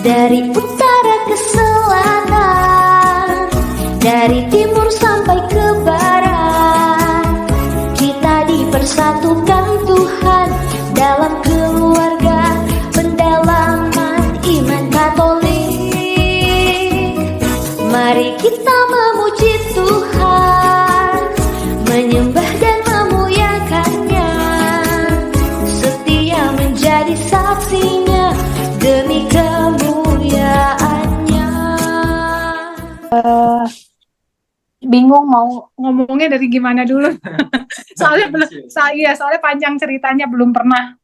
Dari utara ke selatan, dari timur sampai ke barat, kita dipersatukan Tuhan dalam keluarga pendalaman iman Katolik. Mari kita memuji Tuhan, menyembah dan memuliakannya, setia menjadi saksinya demi kemuliaannya. Bingung mau ngomongnya dari gimana dulu. soalnya panjang ceritanya, belum pernah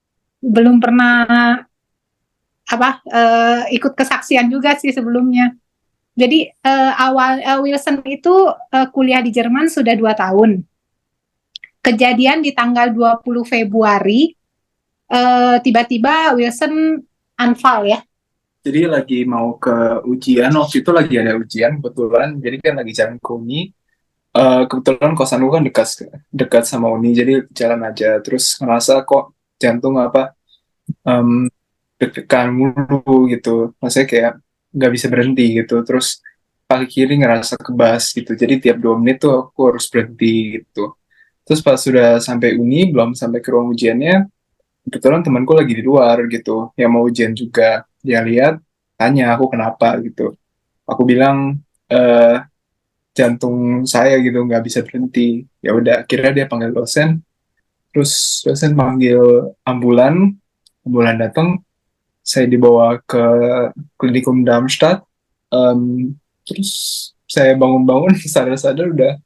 ikut kesaksian juga sih sebelumnya. Jadi Wilson itu kuliah di Jerman sudah 2 tahun. Kejadian di tanggal 20 Februari, tiba-tiba Wilson anfal ya. Jadi lagi mau ke ujian, waktu itu lagi ada ujian kebetulan, jadi kan lagi jalan ke Uni. Kebetulan kosan gue kan dekat sama Uni, jadi jalan aja. Terus ngerasa kok jantung deg-degan mulu gitu, maksudnya kayak nggak bisa berhenti gitu. Terus kaki kiri ngerasa kebas gitu, jadi tiap 2 menit tuh aku harus berhenti gitu. Terus pas sudah sampai Uni, belum sampai ke ruang ujiannya, kebetulan temanku lagi di luar gitu, yang mau ujian juga. Dia lihat, tanya aku kenapa gitu. Aku bilang jantung saya gitu nggak bisa berhenti. Ya udah, akhirnya dia panggil dosen. Terus dosen panggil ambulan datang. Saya dibawa ke klinikum Darmstadt. Terus saya bangun-bangun, sadar-sadar udah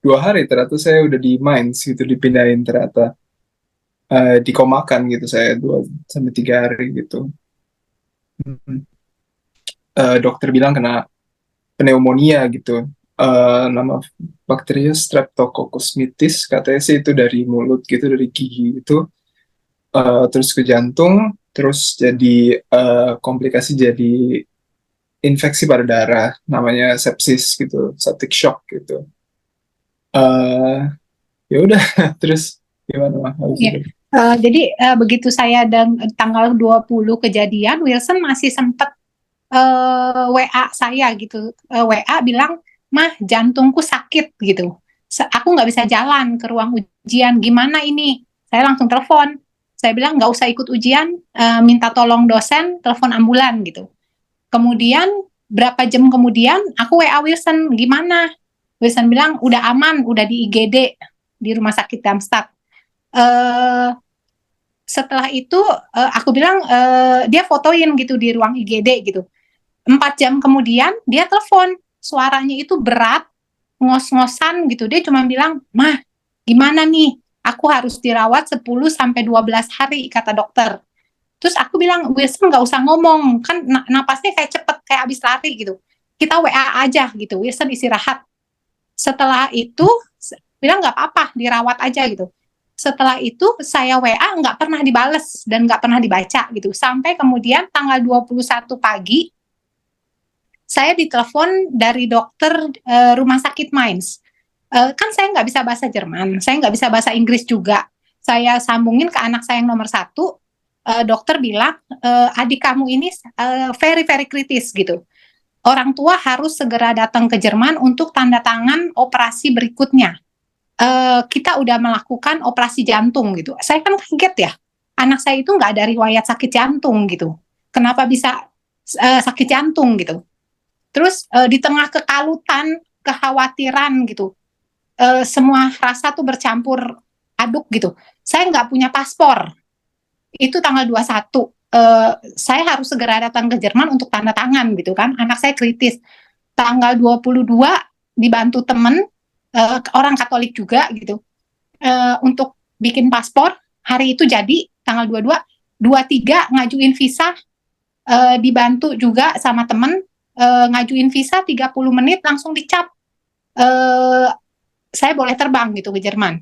2 hari ternyata saya udah di Mainz gitu, dipindahin ternyata. Dikomakan gitu saya 2-3 hari gitu. Dokter bilang kena pneumonia gitu. Nama bakterinya Streptococcus mitis, katanya sih itu dari mulut gitu, dari gigi gitu. Terus ke jantung, terus jadi komplikasi jadi infeksi pada darah, namanya sepsis gitu, septic shock gitu. Ya udah, terus gimana habis Iya. itu? Jadi begitu saya tanggal 20 kejadian, Wilson masih sempat WA saya gitu. WA bilang, "Mah, jantungku sakit," gitu. Aku nggak bisa jalan ke ruang ujian, gimana ini? Saya langsung telepon. Saya bilang, nggak usah ikut ujian, minta tolong dosen, telepon ambulan gitu. Kemudian, berapa jam kemudian, aku WA Wilson, gimana? Wilson bilang, udah aman, udah di IGD, di rumah sakit Darmstadt. Setelah itu aku bilang, dia fotoin gitu di ruang IGD gitu. 4 jam kemudian dia telepon, suaranya itu berat, ngos-ngosan gitu. Dia cuma bilang, "Mah, gimana nih? Aku harus dirawat 10-12 hari," kata dokter. Terus aku bilang, "Wilson nggak usah ngomong, kan napasnya kayak cepet, kayak abis lari gitu. Kita WA aja gitu, Wilson istirahat." Setelah itu, bilang nggak apa-apa, dirawat aja gitu. Setelah itu saya WA nggak pernah dibales dan nggak pernah dibaca gitu. Sampai kemudian tanggal 21 pagi, saya ditelepon dari dokter rumah sakit Mainz. Kan saya nggak bisa bahasa Jerman, saya nggak bisa bahasa Inggris juga. Saya sambungin ke anak saya yang nomor 1, dokter bilang, adik kamu ini very very kritis gitu. Orang tua harus segera datang ke Jerman untuk tanda tangan operasi berikutnya. Kita udah melakukan operasi jantung gitu. Saya kan kaget ya, anak saya itu nggak ada riwayat sakit jantung gitu. Kenapa bisa sakit jantung gitu? Terus di tengah kekalutan, kekhawatiran gitu, semua rasa tuh bercampur aduk gitu. Saya nggak punya paspor. Itu tanggal 21. Saya harus segera datang ke Jerman untuk tanda tangan gitu kan. Anak saya kritis. Tanggal 22 dibantu temen, orang Katolik juga gitu, untuk bikin paspor. Hari itu jadi tanggal 22. 23 ngajuin visa, dibantu juga sama temen, ngajuin visa 30 menit langsung dicap. Saya boleh terbang gitu ke Jerman.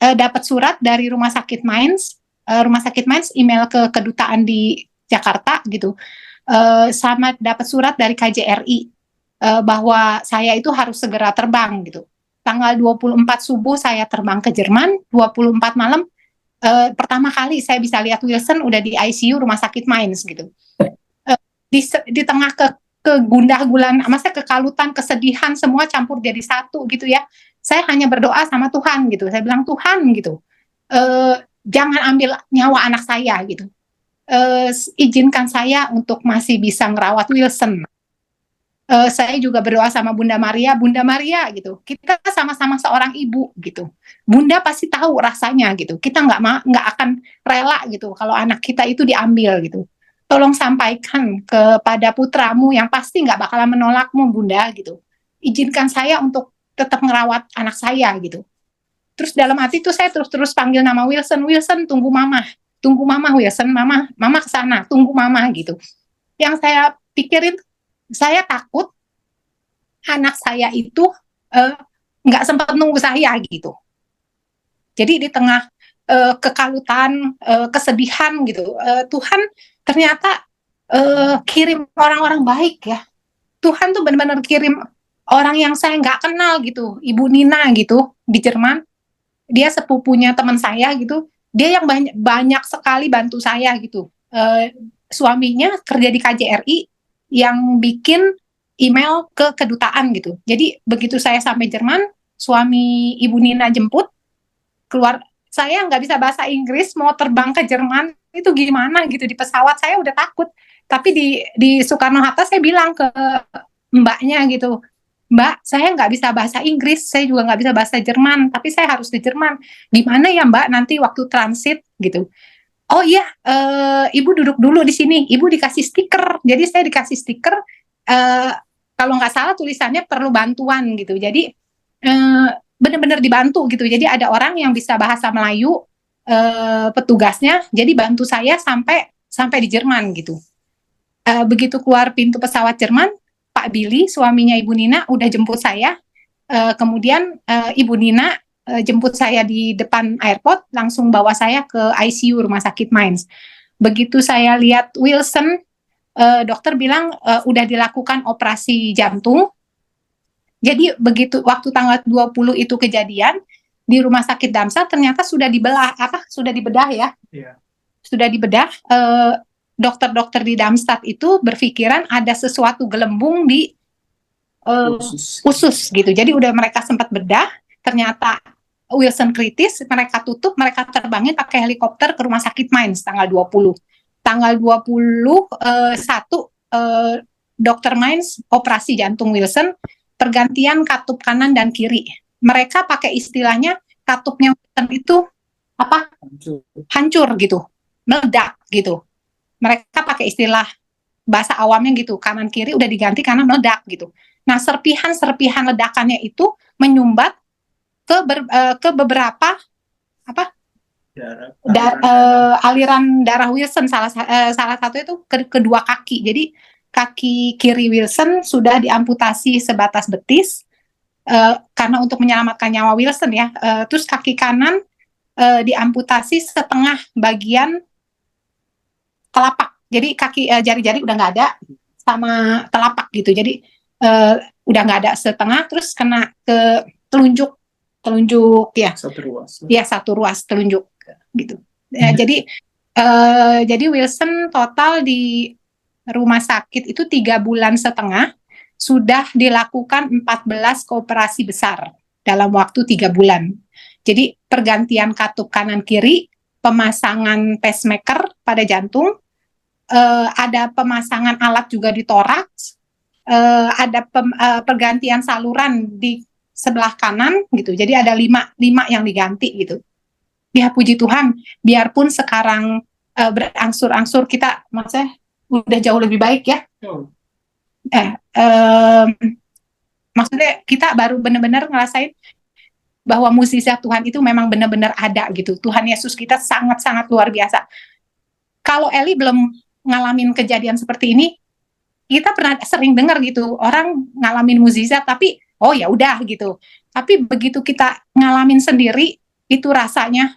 Dapat surat dari rumah sakit Mainz, email ke kedutaan di Jakarta gitu, sama dapat surat dari KJRI bahwa saya itu harus segera terbang gitu. Tanggal 24 subuh saya terbang ke Jerman, 24 malam pertama kali saya bisa lihat Wilson udah di ICU Rumah Sakit Mainz gitu. Di tengah kegundah gulan, maksudnya kekalutan, kesedihan, semua campur jadi satu gitu ya. Saya hanya berdoa sama Tuhan gitu. Saya bilang, Tuhan gitu, jangan ambil nyawa anak saya gitu. Izinkan saya untuk masih bisa ngerawat Wilson. Saya juga berdoa sama Bunda Maria gitu. Kita sama-sama seorang ibu gitu. Bunda pasti tahu rasanya gitu. Kita nggak akan rela gitu kalau anak kita itu diambil gitu. Tolong sampaikan kepada putramu yang pasti nggak bakalan menolakmu, Bunda gitu. Izinkan saya untuk tetap ngerawat anak saya gitu. Terus dalam hati itu saya terus panggil nama Wilson, Wilson tunggu mama Wilson, mama kesana, tunggu mama gitu. Yang saya pikirin, saya takut anak saya itu nggak sempat nunggu saya gitu. Jadi di tengah kekalutan, kesedihan gitu, Tuhan ternyata kirim orang-orang baik ya. Tuhan tuh benar-benar kirim orang yang saya nggak kenal gitu, Ibu Nina gitu di Jerman. Dia sepupunya teman saya gitu. Dia yang banyak sekali bantu saya gitu. Suaminya kerja di KJRI yang bikin email ke kedutaan gitu. Jadi begitu saya sampai Jerman, suami Ibu Nina jemput, keluar, saya nggak bisa bahasa Inggris, mau terbang ke Jerman, itu gimana gitu, di pesawat saya udah takut. Tapi di Soekarno-Hatta saya bilang ke mbaknya gitu, Mbak, saya nggak bisa bahasa Inggris, saya juga nggak bisa bahasa Jerman, tapi saya harus di Jerman. Gimana ya Mbak nanti waktu transit gitu? Oh iya, Ibu duduk dulu di sini. Ibu dikasih stiker. Jadi saya dikasih stiker. Kalau nggak salah tulisannya perlu bantuan gitu. Jadi benar-benar dibantu gitu. Jadi ada orang yang bisa bahasa Melayu, petugasnya. Jadi bantu saya sampai di Jerman gitu. Begitu keluar pintu pesawat Jerman, Pak Billy, suaminya Ibu Nina, udah jemput saya. Kemudian Ibu Nina jemput saya di depan airport, langsung bawa saya ke ICU Rumah Sakit Mainz. Begitu saya lihat Wilson, dokter bilang udah dilakukan operasi jantung. Jadi begitu waktu tanggal 20 itu kejadian, di Rumah Sakit Darmstadt ternyata sudah dibedah ya. Iya. Sudah dibedah, dokter-dokter di Darmstadt itu berpikiran ada sesuatu gelembung di usus gitu. Jadi udah mereka sempat bedah, ternyata Wilson kritis, mereka tutup, mereka terbangin pakai helikopter ke Rumah Sakit Mainz tanggal 20. Tanggal 21 dokter Mainz operasi jantung Wilson, pergantian katup kanan dan kiri. Mereka pakai istilahnya katupnya Wilson itu apa? Hancur gitu, meledak gitu. Mereka pakai istilah bahasa awamnya gitu, kanan kiri udah diganti karena meledak gitu. Nah, serpihan ledakannya itu menyumbat ke beberapa aliran darah Wilson, salah satu itu kedua kaki. Jadi kaki kiri Wilson sudah diamputasi sebatas betis karena untuk menyelamatkan nyawa Wilson ya. Terus kaki kanan diamputasi setengah bagian telapak. Jadi kaki jari-jari udah nggak ada sama telapak gitu. Jadi udah nggak ada setengah, terus kena ke telunjuk ya. Satu ruas telunjuk gitu. Jadi Wilson total di rumah sakit itu 3,5 bulan sudah dilakukan 14 operasi besar dalam waktu 3 bulan. Jadi pergantian katup kanan kiri, pemasangan pacemaker pada jantung, ada pemasangan alat juga di toraks, ada pergantian saluran di sebelah kanan gitu. Jadi ada 5 yang diganti gitu. Ya puji Tuhan, biarpun sekarang berangsur-angsur kita maksudnya udah jauh lebih baik ya. Maksudnya kita baru benar-benar ngerasain bahwa mukjizat Tuhan itu memang benar-benar ada gitu. Tuhan Yesus kita sangat-sangat luar biasa. Kalau Eli belum ngalamin kejadian seperti ini, kita pernah sering dengar gitu, orang ngalamin mukjizat tapi oh ya udah gitu. Tapi begitu kita ngalamin sendiri, itu rasanya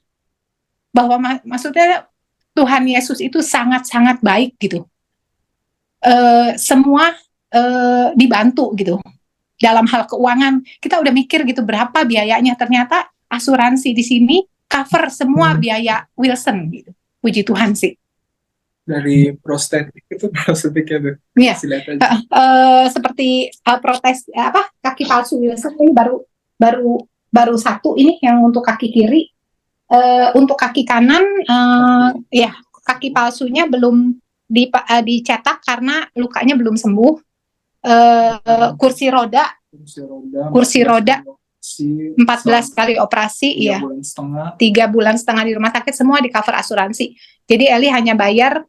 bahwa maksudnya Tuhan Yesus itu sangat-sangat baik gitu. Semua dibantu gitu. Dalam hal keuangan, kita udah mikir gitu berapa biayanya, ternyata asuransi di sini cover semua biaya Wilson gitu. Puji Tuhan sih. Dari prostetik itu prostetiknya tuh. Iya. Kasih lihat aja. Seperti protes kaki palsu Wilson ini baru satu ini yang untuk kaki kiri. Untuk kaki kanan ya kaki palsunya belum dicetak karena lukanya belum sembuh. Kursi roda 14 kali operasi, 3 ya. bulan setengah. 3 bulan setengah di rumah sakit, semua di cover asuransi. Jadi Eli hanya bayar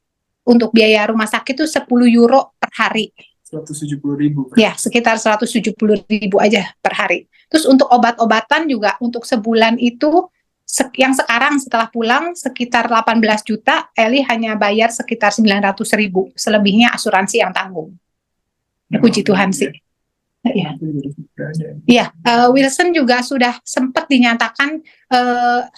untuk biaya rumah sakit itu 10 euro per hari. 170.000. Ya, sekitar 170.000 aja per hari. Terus untuk obat-obatan juga untuk sebulan itu yang sekarang setelah pulang sekitar 18 juta, Eli hanya bayar sekitar 900.000. Selebihnya asuransi yang tanggung. Puji Tuhan sih. Iya. Iya, Wilson juga sudah sempat dinyatakan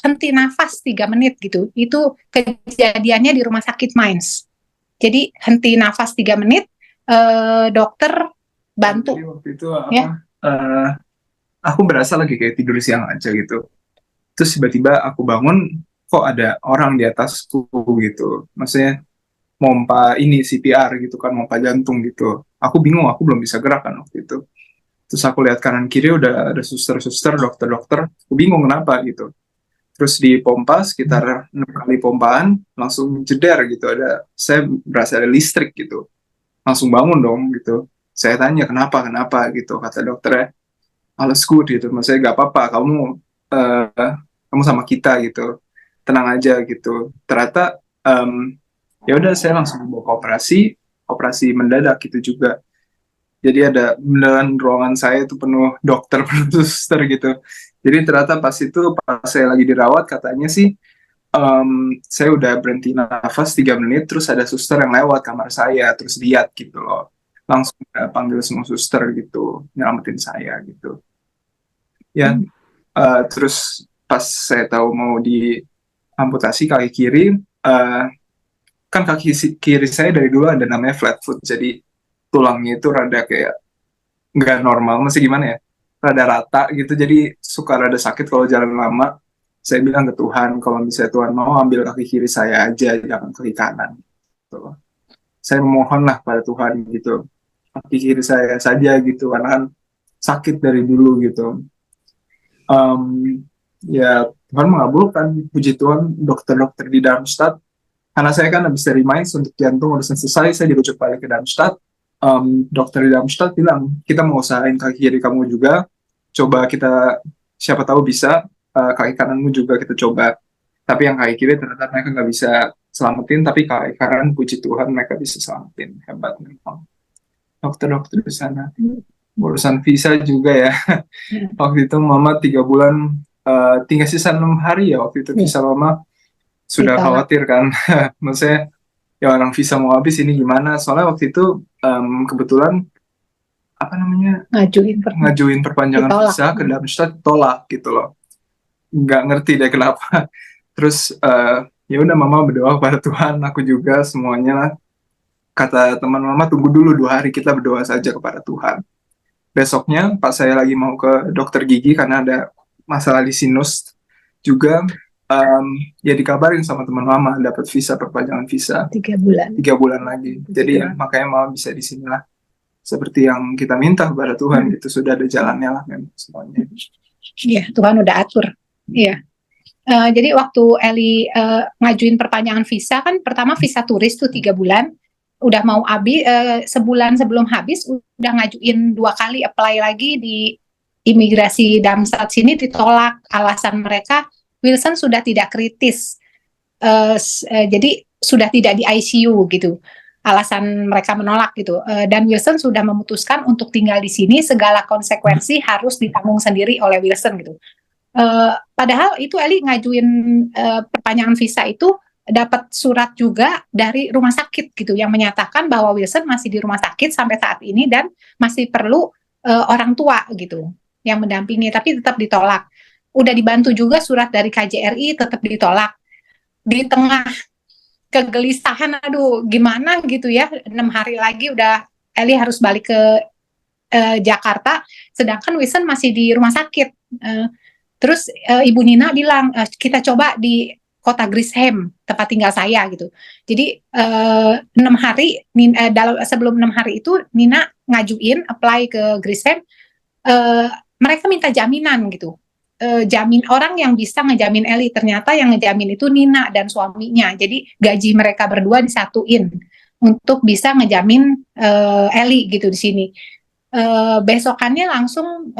henti nafas 3 menit gitu. Itu kejadiannya di rumah sakit Mainz. Jadi henti nafas 3 menit, dokter bantu. Jadi waktu itu aku berasa lagi kayak tidur siang aja gitu. Terus tiba-tiba aku bangun, kok ada orang di atasku gitu. Maksudnya mompa ini CPR gitu kan, mompa jantung gitu. Aku bingung, aku belum bisa gerak kan waktu itu. Terus aku lihat kanan kiri udah ada suster-suster, dokter-dokter, aku bingung kenapa gitu. Terus di pompa sekitar 6 kali pompaan langsung jeder gitu, saya berasa ada listrik gitu. Langsung bangun dong gitu. Saya tanya kenapa gitu, kata dokternya alles good gitu, maksudnya gak apa-apa, kamu sama kita gitu, tenang aja gitu. Ternyata ya udah saya langsung dibawa ke operasi mendadak gitu juga. Jadi ada beneran ruangan saya itu penuh dokter, penuh suster gitu. Jadi ternyata pas saya lagi dirawat, katanya sih saya udah berhenti nafas 3 menit, terus ada suster yang lewat kamar saya, terus lihat gitu loh. Langsung panggil semua suster gitu, nyelamatin saya gitu. Ya, terus pas saya tahu mau diamputasi kaki kiri, kan kaki kiri saya dari dulu ada namanya flat foot, jadi tulangnya itu rada kayak nggak normal, masih gimana ya, rada rata gitu, jadi suka rada sakit kalau jalan lama. Saya bilang ke Tuhan, kalau misalnya Tuhan mau ambil kaki kiri saya aja, jangan kaki kanan gitu. Saya memohonlah pada Tuhan gitu, kaki kiri saya saja gitu, karena kan sakit dari dulu gitu. Ya Tuhan mengabulkan, puji Tuhan. Dokter-dokter di Darmstadt, karena saya kan habis dari Mainz untuk jantung urusan selesai, saya dirujuk balik ke Darmstadt. Dokter di Darmstadt bilang, kita mau usahain kaki kiri kamu juga, coba kita, siapa tahu bisa, kaki kananmu juga kita coba. Tapi yang kaki kiri ternyata mereka nggak bisa selamatin, tapi kaki kanan puji Tuhan mereka bisa selamatin. Hebat memang dokter-dokter di sana. Urusan visa juga ya. Waktu itu mama 3 bulan, tinggal sisa 6 hari ya waktu itu visa mama. Sudah khawatir kan. Maksudnya ya orang visa mau habis ini gimana, soalnya waktu itu kebetulan ngajuin perpanjangan visa ke Darmstadt, tolak gitu loh, nggak ngerti deh kenapa. Terus ya udah mama berdoa kepada Tuhan, aku juga semuanya lah. Kata teman mama, tunggu dulu 2 hari, kita berdoa saja kepada Tuhan. Besoknya pas saya lagi mau ke dokter gigi karena ada masalah di sinus juga, ya dikabarin sama teman mama dapat visa, perpanjangan visa 3 bulan lagi. Jadi ya, makanya mama bisa di sini lah, seperti yang kita minta kepada Tuhan. Itu sudah ada jalannya lah memang semuanya. Iya, Tuhan udah atur. Iya. Jadi waktu Eli ngajuin perpanjangan visa kan, pertama visa turis tuh 3 bulan, udah mau habis, sebulan sebelum habis udah ngajuin 2 kali apply lagi di imigrasi Darmstadt sini, ditolak. Alasan mereka Wilson sudah tidak kritis, jadi sudah tidak di ICU gitu. Alasan mereka menolak gitu, dan Wilson sudah memutuskan untuk tinggal di sini, segala konsekuensi harus ditanggung sendiri oleh Wilson gitu. Padahal itu Eli ngajuin perpanjangan visa itu dapat surat juga dari rumah sakit gitu yang menyatakan bahwa Wilson masih di rumah sakit sampai saat ini dan masih perlu orang tua gitu yang mendampingi, tapi tetap ditolak. Udah dibantu juga surat dari KJRI, tetap ditolak. Di tengah kegelisahan, aduh gimana gitu ya, 6 hari lagi udah Eli harus balik ke Jakarta, sedangkan Wilson masih di rumah sakit. Terus Ibu Nina bilang kita coba di kota Grisham, tempat tinggal saya gitu. Jadi 6 hari sebelum 6 hari itu Nina ngajuin apply ke Grisham, mereka minta jaminan gitu. Jamin orang yang bisa ngejamin Eli, ternyata yang ngejamin itu Nina dan suaminya. Jadi gaji mereka berdua disatuin untuk bisa ngejamin Eli gitu di sini. Besokannya langsung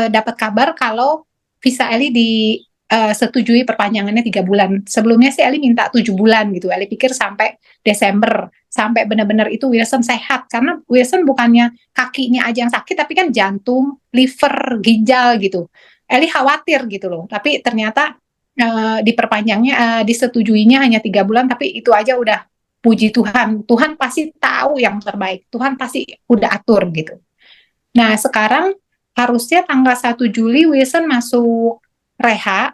dapat kabar kalau visa Eli setujui perpanjangannya 3 bulan. Sebelumnya sih Eli minta 7 bulan gitu. Eli pikir sampai Desember, sampai benar-benar itu Wilson sehat, karena Wilson bukannya kakinya aja yang sakit, tapi kan jantung, liver, ginjal gitu. Eli khawatir gitu loh. Tapi ternyata diperpanjangnya, disetujuinya hanya 3 bulan, tapi itu aja udah puji Tuhan. Tuhan pasti tahu yang terbaik. Tuhan pasti udah atur gitu. Nah sekarang harusnya tanggal 1 Juli Wilson masuk reha,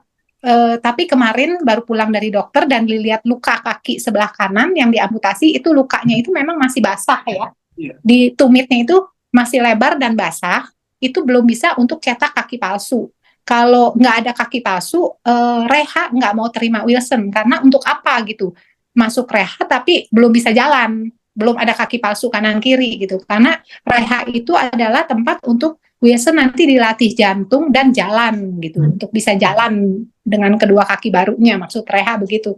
tapi kemarin baru pulang dari dokter dan dilihat luka kaki sebelah kanan yang diamputasi, itu lukanya itu memang masih basah ya. Di tumitnya itu masih lebar dan basah, itu belum bisa untuk cetak kaki palsu. Kalau nggak ada kaki palsu, reha nggak mau terima Wilson, karena untuk apa gitu masuk reha tapi belum bisa jalan, belum ada kaki palsu kanan kiri gitu, karena reha itu adalah tempat untuk Wilson nanti dilatih jantung dan jalan gitu, untuk bisa jalan dengan kedua kaki barunya, maksud reha begitu.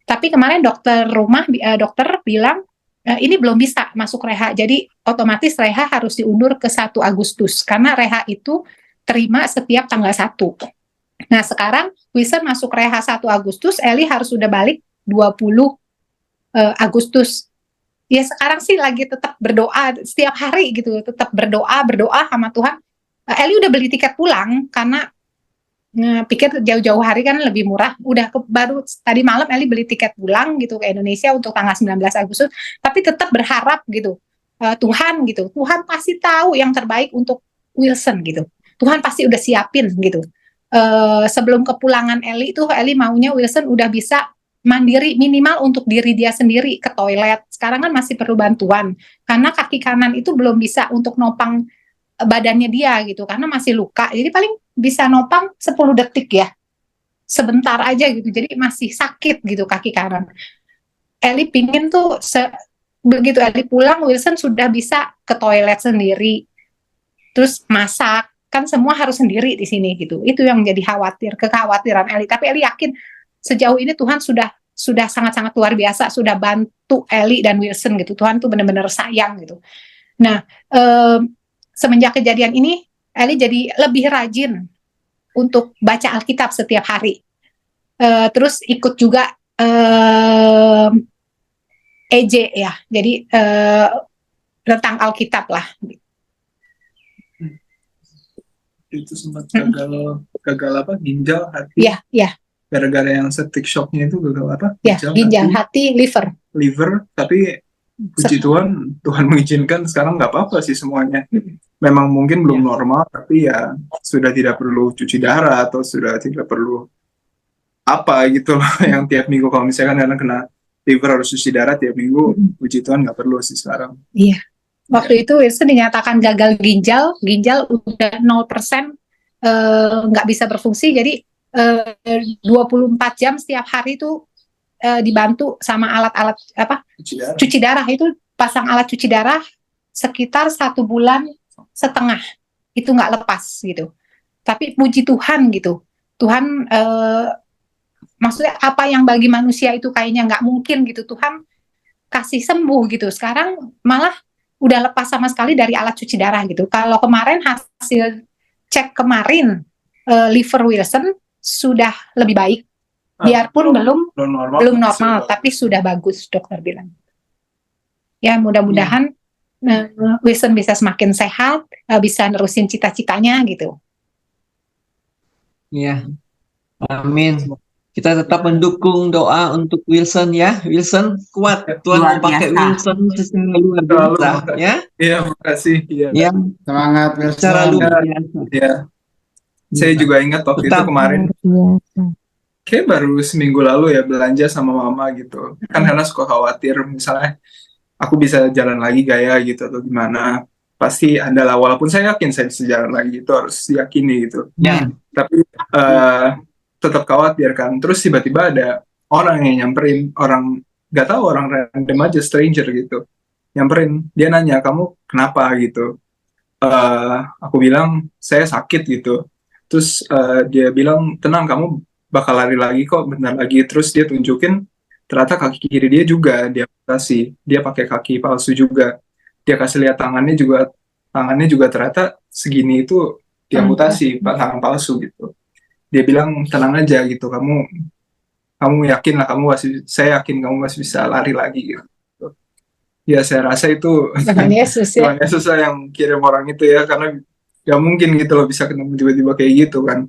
Tapi kemarin dokter bilang ini belum bisa masuk reha, jadi otomatis reha harus diundur ke 1 Agustus, karena reha itu terima setiap tanggal 1. Nah sekarang Wilson masuk reha 1 Agustus, Eli harus sudah balik 20 Agustus. Ya sekarang sih lagi tetap berdoa setiap hari gitu, tetap berdoa sama Tuhan. Eli udah beli tiket pulang karena pikir jauh-jauh hari kan lebih murah. Baru tadi malam Eli beli tiket pulang gitu ke Indonesia untuk tanggal 19 Agustus, tapi tetap berharap gitu. Tuhan gitu, Tuhan pasti tahu yang terbaik untuk Wilson gitu. Tuhan pasti udah siapin gitu. Sebelum kepulangan Eli itu, Eli maunya Wilson udah bisa mandiri, minimal untuk diri dia sendiri ke toilet. Sekarang kan masih perlu bantuan karena kaki kanan itu belum bisa untuk nopang badannya dia gitu, karena masih luka. Jadi paling bisa nopang 10 detik ya, sebentar aja gitu. Jadi masih sakit gitu kaki kanan. Eli pingin tuh begitu Eli pulang, Wilson sudah bisa ke toilet sendiri, terus masak, kan semua harus sendiri di sini gitu. Itu yang jadi kekhawatiran Eli. Tapi Eli yakin sejauh ini Tuhan sudah sangat-sangat luar biasa, sudah bantu Eli dan Wilson gitu. Tuhan tuh benar-benar sayang gitu. Nah, semenjak kejadian ini, Eli jadi lebih rajin untuk baca Alkitab setiap hari. Terus ikut juga EJ ya, jadi tentang Alkitab lah. Itu sempat gagal apa? Ginjal, hati. Iya. Gara-gara yang septic shocknya itu gagal apa? Ginjal, hati, liver. Tapi puji Tuhan mengizinkan sekarang nggak apa-apa sih semuanya. Memang mungkin belum normal, tapi ya sudah tidak perlu cuci darah atau sudah tidak perlu apa gitu loh yang tiap minggu. Kalau misalkan karena kena liver harus cuci darah tiap minggu, puji Tuhan nggak perlu sih sekarang. Iya. Waktu itu Wilson dinyatakan gagal ginjal udah 0%, nggak bisa berfungsi, jadi 24 jam setiap hari itu dibantu sama alat-alat cuci darah. Itu pasang alat cuci darah sekitar 1,5 bulan, itu nggak lepas gitu. Tapi puji Tuhan gitu, Tuhan maksudnya apa yang bagi manusia itu kayaknya nggak mungkin gitu, Tuhan kasih sembuh gitu. Sekarang malah udah lepas sama sekali dari alat cuci darah gitu. Kalau kemarin hasil cek kemarin liver Wilson sudah lebih baik, biarpun belum normal, tapi sudah bagus, dokter bilang. Ya mudah-mudahan Wilson bisa semakin sehat, bisa nerusin cita-citanya gitu. Iya, amin. Kita tetap mendukung doa untuk Wilson ya. Wilson kuat, Tuhan mau pakai Wilson secara luar biasa ya. Iya, makasih. Ya. Semangat Wilson. Secara luar biasa. Iya. Saya juga ingat waktu itu kemarin, kayak baru seminggu lalu ya, belanja sama mama gitu. Kan karena suka khawatir misalnya aku bisa jalan lagi gak ya gitu atau gimana. pasti ada lah, walaupun saya yakin saya bisa jalan lagi, itu harus diyakini gitu. Ya. Tapi tetap khawatir kan. Terus tiba-tiba ada orang yang nyamperin, orang nggak tahu, orang random aja, stranger gitu, nyamperin. Dia nanya, kamu kenapa gitu. Aku bilang saya sakit gitu. Terus dia bilang, tenang, kamu bakal lari lagi kok bentar lagi. Terus dia tunjukin ternyata kaki kiri dia juga dia amputasi, dia pakai kaki palsu juga. Dia kasih lihat tangannya juga ternyata segini itu diamputasi, tangan palsu gitu. Dia bilang tenang aja gitu, kamu yakin lah, saya yakin kamu masih bisa lari lagi gitu. Ya saya rasa itu Tuhan Yesus ya. Tuhan Yesus lah yang kirim orang itu ya, karena gak mungkin gitu loh bisa ketemu tiba-tiba kayak gitu kan,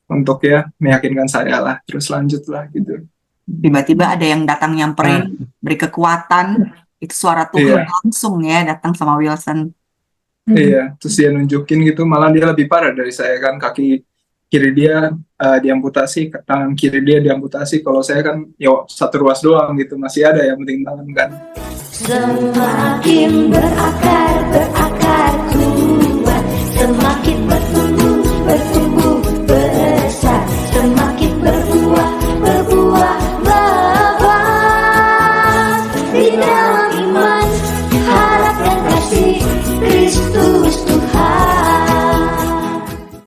untuk ya meyakinkan saya lah, terus lanjut lah gitu. Tiba-tiba ada yang datang nyamperin, beri kekuatan, itu suara Tuhan langsung ya datang sama Wilson. Iya, terus dia nunjukin gitu, malah dia lebih parah dari saya kan, kaki kiri dia diamputasi, tangan kiri dia diamputasi, kalau saya kan ya satu ruas doang gitu, masih ada yang penting tangan kan. Semakin berakar